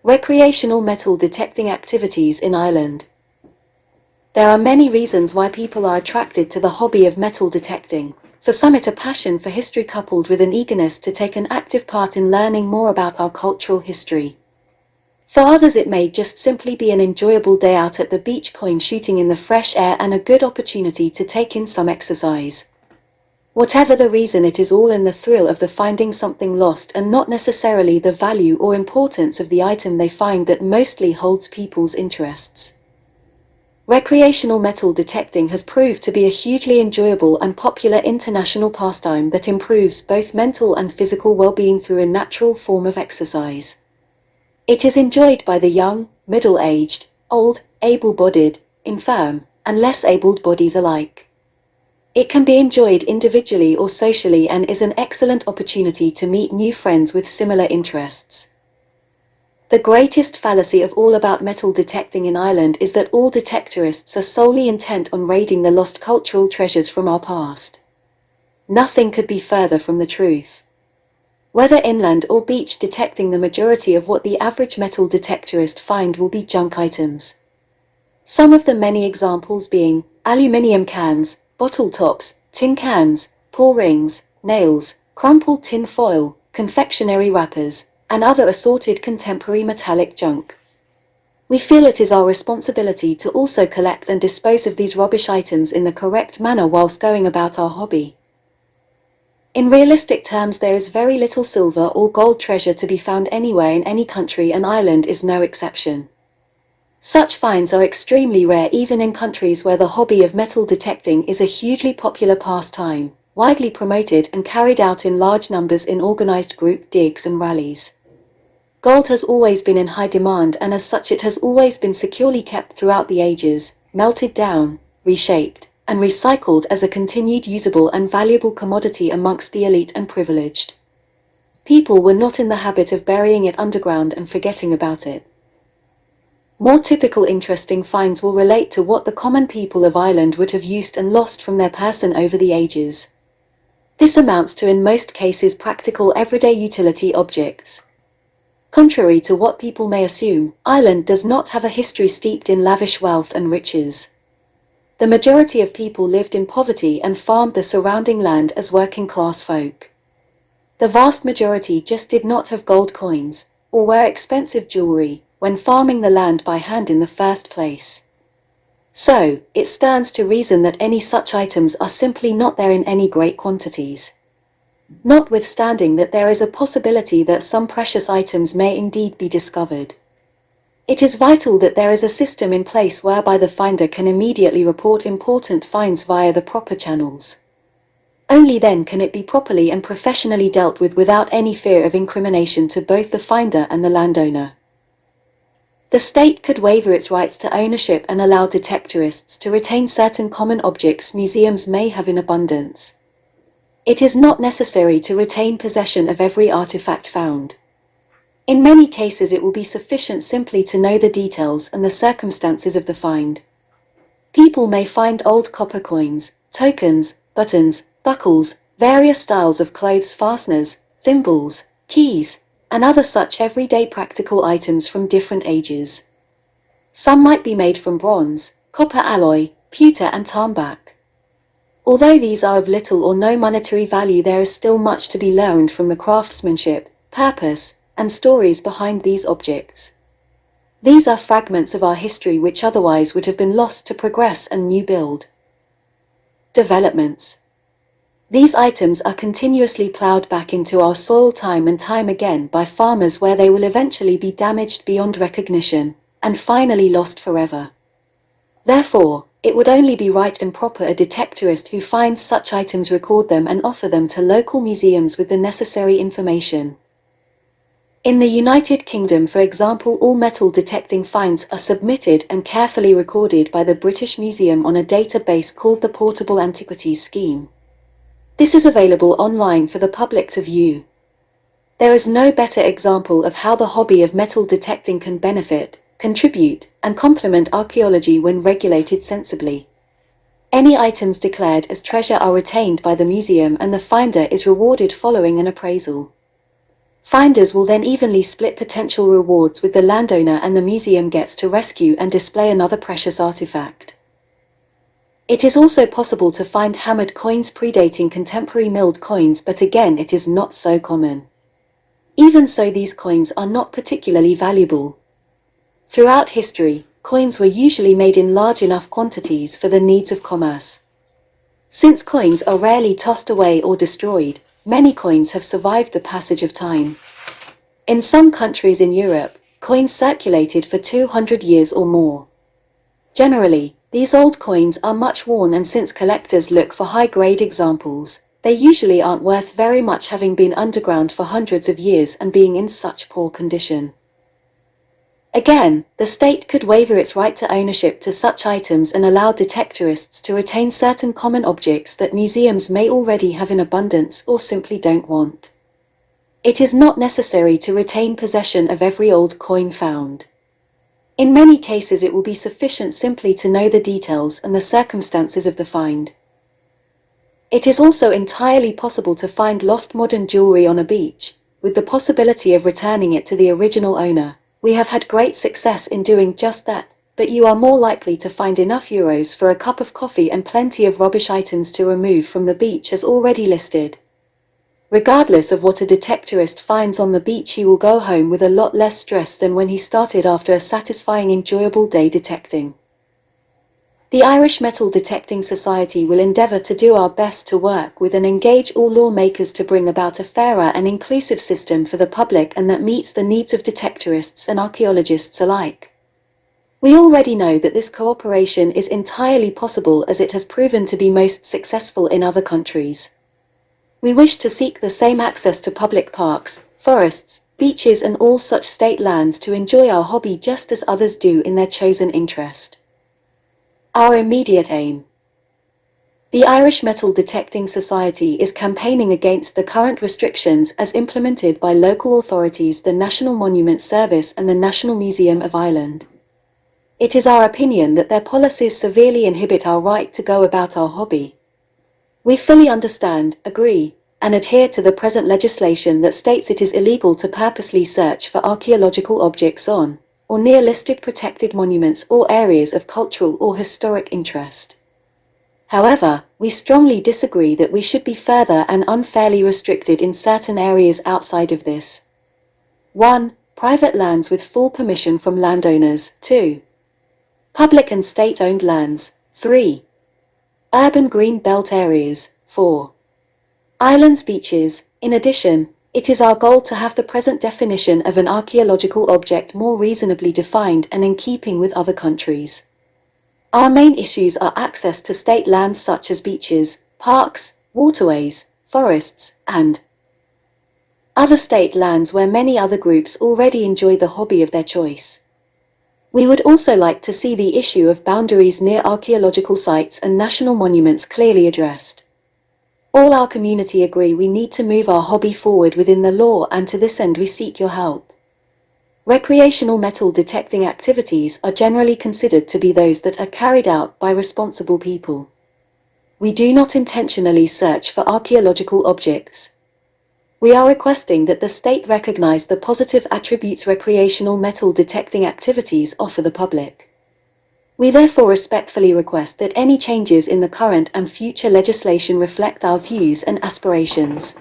Recreational metal detecting activities in Ireland. There are many reasons why people are attracted to the hobby of metal detecting. For some, it's a passion for history coupled with an eagerness to take an active part in learning more about our cultural history. For others, it may just simply be an enjoyable day out at the beach coin shooting in the fresh air and a good opportunity to take in some exercise. Whatever the reason, it is all in the thrill of the finding something lost and not necessarily the value or importance of the item they find that mostly holds people's interests. Recreational metal detecting has proved to be a hugely enjoyable and popular international pastime that improves both mental and physical well-being through a natural form of exercise. It is enjoyed by the young, middle-aged, old, able-bodied, infirm, and less abled bodies alike. It can be enjoyed individually or socially and is an excellent opportunity to meet new friends with similar interests. The greatest fallacy of all about metal detecting in Ireland is that all detectorists are solely intent on raiding the lost cultural treasures from our past. Nothing could be further from the truth. Whether inland or beach detecting, the majority of what the average metal detectorist find will be junk items. Some of the many examples being aluminium cans, bottle tops, tin cans, paw rings, nails, crumpled tin foil, confectionery wrappers, and other assorted contemporary metallic junk. We feel it is our responsibility to also collect and dispose of these rubbish items in the correct manner whilst going about our hobby. In realistic terms, there is very little silver or gold treasure to be found anywhere in any country, and Ireland is no exception. Such finds are extremely rare even in countries where the hobby of metal detecting is a hugely popular pastime, widely promoted and carried out in large numbers in organized group digs and rallies. Gold has always been in high demand, and as such it has always been securely kept throughout the ages, melted down, reshaped, and recycled as a continued usable and valuable commodity amongst the elite and privileged. People were not in the habit of burying it underground and forgetting about it. More typical interesting finds will relate to what the common people of Ireland would have used and lost from their person over the ages. This amounts to, in most cases, practical everyday utility objects. Contrary to what people may assume, Ireland does not have a history steeped in lavish wealth and riches. The majority of people lived in poverty and farmed the surrounding land as working-class folk. The vast majority just did not have gold coins, or wear expensive jewelry, when farming the land by hand in the first place. So, it stands to reason that any such items are simply not there in any great quantities. Notwithstanding that there is a possibility that some precious items may indeed be discovered. It is vital that there is a system in place whereby the finder can immediately report important finds via the proper channels. Only then can it be properly and professionally dealt with without any fear of incrimination to both the finder and the landowner. The state could waiver its rights to ownership and allow detectorists to retain certain common objects museums may have in abundance. It is not necessary to retain possession of every artifact found. In many cases it will be sufficient simply to know the details and the circumstances of the find. People may find old copper coins, tokens, buttons, buckles, various styles of clothes fasteners, thimbles, keys, and other such everyday practical items from different ages. Some might be made from bronze, copper alloy, pewter and tarmac. Although these are of little or no monetary value, there is still much to be learned from the craftsmanship, purpose, and stories behind these objects. These are fragments of our history which otherwise would have been lost to progress and new build. Developments. These items are continuously ploughed back into our soil time and time again by farmers, where they will eventually be damaged beyond recognition, and finally lost forever. Therefore, it would only be right and proper a detectorist who finds such items record them and offer them to local museums with the necessary information. In the United Kingdom, for example, all metal detecting finds are submitted and carefully recorded by the British Museum on a database called the Portable Antiquities Scheme. This is available online for the public to view. There is no better example of how the hobby of metal detecting can benefit, contribute, and complement archaeology when regulated sensibly. Any items declared as treasure are retained by the museum and the finder is rewarded following an appraisal. Finders will then evenly split potential rewards with the landowner, and the museum gets to rescue and display another precious artifact. It is also possible to find hammered coins predating contemporary milled coins, but again it is not so common. Even so, these coins are not particularly valuable. Throughout history, coins were usually made in large enough quantities for the needs of commerce. Since coins are rarely tossed away or destroyed, many coins have survived the passage of time. In some countries in Europe, coins circulated for 200 years or more. Generally, these old coins are much worn, and since collectors look for high-grade examples, they usually aren't worth very much, having been underground for hundreds of years and being in such poor condition. Again, the state could waiver its right to ownership to such items and allow detectorists to retain certain common objects that museums may already have in abundance or simply don't want. It is not necessary to retain possession of every old coin found. In many cases it will be sufficient simply to know the details and the circumstances of the find. It is also entirely possible to find lost modern jewelry on a beach, with the possibility of returning it to the original owner. We have had great success in doing just that, but you are more likely to find enough euros for a cup of coffee and plenty of rubbish items to remove from the beach as already listed. Regardless of what a detectorist finds on the beach, he will go home with a lot less stress than when he started after a satisfying, enjoyable day detecting. The Irish Metal Detecting Society will endeavour to do our best to work with and engage all lawmakers to bring about a fairer and inclusive system for the public, and that meets the needs of detectorists and archaeologists alike. We already know that this cooperation is entirely possible, as it has proven to be most successful in other countries. We wish to seek the same access to public parks, forests, beaches and all such state lands to enjoy our hobby just as others do in their chosen interest. Our immediate aim. The Irish Metal Detecting Society is campaigning against the current restrictions as implemented by local authorities, the National Monument Service and the National Museum of Ireland. It is our opinion that their policies severely inhibit our right to go about our hobby. We fully understand, agree, and adhere to the present legislation that states it is illegal to purposely search for archaeological objects on or near listed protected monuments or areas of cultural or historic interest. However, we strongly disagree that we should be further and unfairly restricted in certain areas outside of this. 1. Private lands with full permission from landowners. 2. Public and state-owned lands. 3. Urban green belt areas. 4. Islands, beaches. In addition, it is our goal to have the present definition of an archaeological object more reasonably defined and in keeping with other countries. Our main issues are access to state lands such as beaches, parks, waterways, forests, and other state lands where many other groups already enjoy the hobby of their choice. We would also like to see the issue of boundaries near archaeological sites and national monuments clearly addressed. All our community agree we need to move our hobby forward within the law, and to this end we seek your help. Recreational metal detecting activities are generally considered to be those that are carried out by responsible people. We do not intentionally search for archaeological objects. We are requesting that the state recognize the positive attributes recreational metal detecting activities offer the public. We therefore respectfully request that any changes in the current and future legislation reflect our views and aspirations.